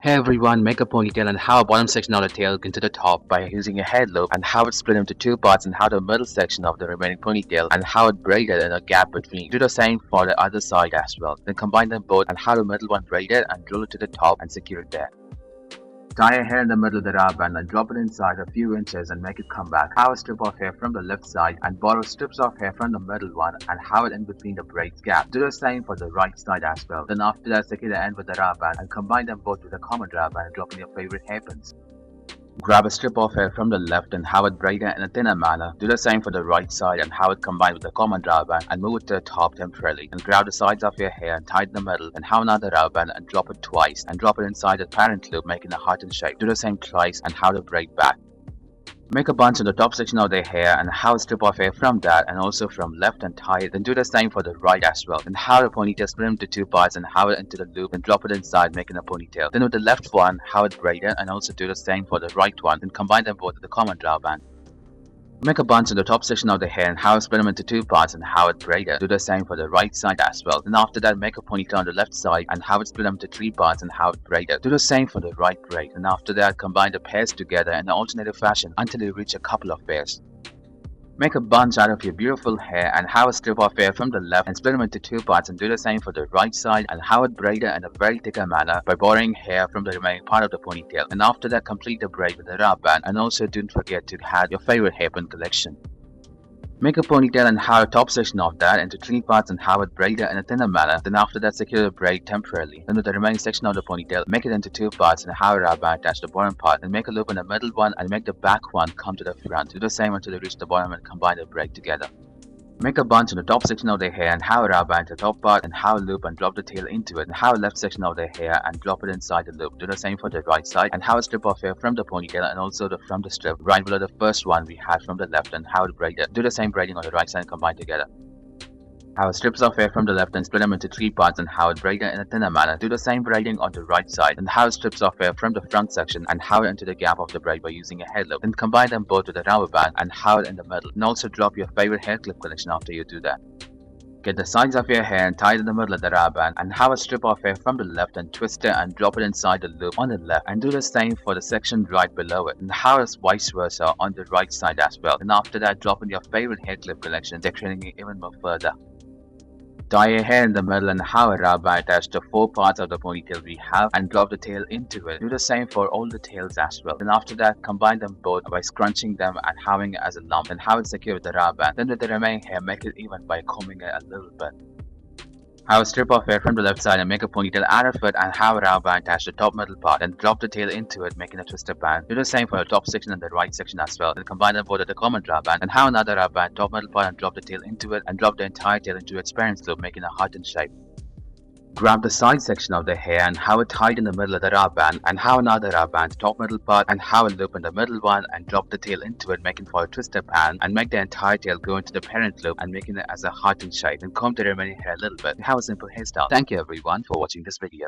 Hey everyone, make a ponytail and how a bottom section of the tail into the top by using a head loop and how it split into two parts and how the middle section of the remaining ponytail and how it braided in a gap between. Do the same for the other side as well. Then combine them both and how the middle one braided and drill it to the top and secure it there. Tie a hair in the middle of the rubber band and drop it inside a few inches and make it come back. Have a strip of hair from the left side and borrow strips of hair from the middle one and have it in between the braids gap. Do the same for the right side as well. Then after that, secure the end with the rubber band and combine them both with a common rubber band and drop in your favorite hairpins. Grab a strip of hair from the left and have it braided in a thinner manner. Do the same for the right side and have it combined with the common rubber band and move it to the top temporarily. And grab the sides of your hair and tie it in the middle and have another rubber band and drop it twice and drop it inside the parent loop making a heart in shape. Do the same twice and have the braid back. Make a bunch in the top section of the hair and have a strip of hair from that and also from left and tie it. Then do the same for the right as well. And have the ponytail split into two parts and have it into the loop and drop it inside making a ponytail. Then with the left one, have it braided and also do the same for the right one. Then combine them both with the common rubber band. Make a bunch in the top section of the hair and have it split them into two parts and have it braided. Do the same for the right side as well. Then after that, make a ponytail on the left side and have it split them into three parts and have it braided. Do the same for the right braid. And after that, combine the pairs together in an alternative fashion until you reach a couple of pairs. Make a bunch out of your beautiful hair and have a strip of hair from the left and split them into two parts and do the same for the right side and have it braided in a very thicker manner by borrowing hair from the remaining part of the ponytail. And after that, complete the braid with a rubber band and also don't forget to add your favorite hairpin collection. Make a ponytail and have a top section of that into three parts and have it braided in a thinner manner. Then after that, secure the braid temporarily. Then with the remaining section of the ponytail, make it into two parts and have a rubber band attach the bottom part and make a loop in the middle one and make the back one come to the front. Do the same until you reach the bottom and combine the braid together. Make a bunch in the top section of the hair and have a rubber band to the top part and have a loop and drop the tail into it and have a left section of the hair and drop it inside the loop. Do the same for the right side and have a strip of hair from the ponytail and also from the strip right below the first one we had from the left and have it braided. Do the same braiding on the right side and combine together. Have strips of hair from the left and split them into three parts and have it braided in a thinner manner. Do the same braiding on the right side and have strips of hair from the front section and have it into the gap of the braid by using a head loop. Then combine them both with a rubber band and have it in the middle. And also drop your favorite hair clip collection after you do that. Get the sides of your hair and tie it in the middle of the rubber band and have a strip of hair from the left and twist it and drop it inside the loop on the left and do the same for the section right below it and have it vice versa on the right side as well. And after that, drop in your favorite hair clip collection, decorating it even more further. Tie your hair in the middle and have a rubber band attached to four parts of the ponytail we have and drop the tail into it. Do the same for all the tails as well. Then after that, combine them both by scrunching them and having it as a lump and have it secure with the rubber band. Then with the remaining hair, make it even by combing it a little bit. Have a strip of hair from the left side and make a ponytail out of it and have a rubber band attached to the top middle part and drop the tail into it making a twisted band. Do the same for the top section and the right section as well. Then combine them both with the common rubber band and have another rubber band top middle part and drop the tail into it and drop the entire tail into its parent loop making a heart in shape. Grab the side section of the hair and have it tied in the middle of the rubber band and have another rubber band top middle part and have a loop in the middle one and drop the tail into it making for a twisted band and make the entire tail go into the parent loop and making it as a heart in shape and comb the remaining hair a little bit. Have a simple hairstyle. Thank you everyone for watching this video.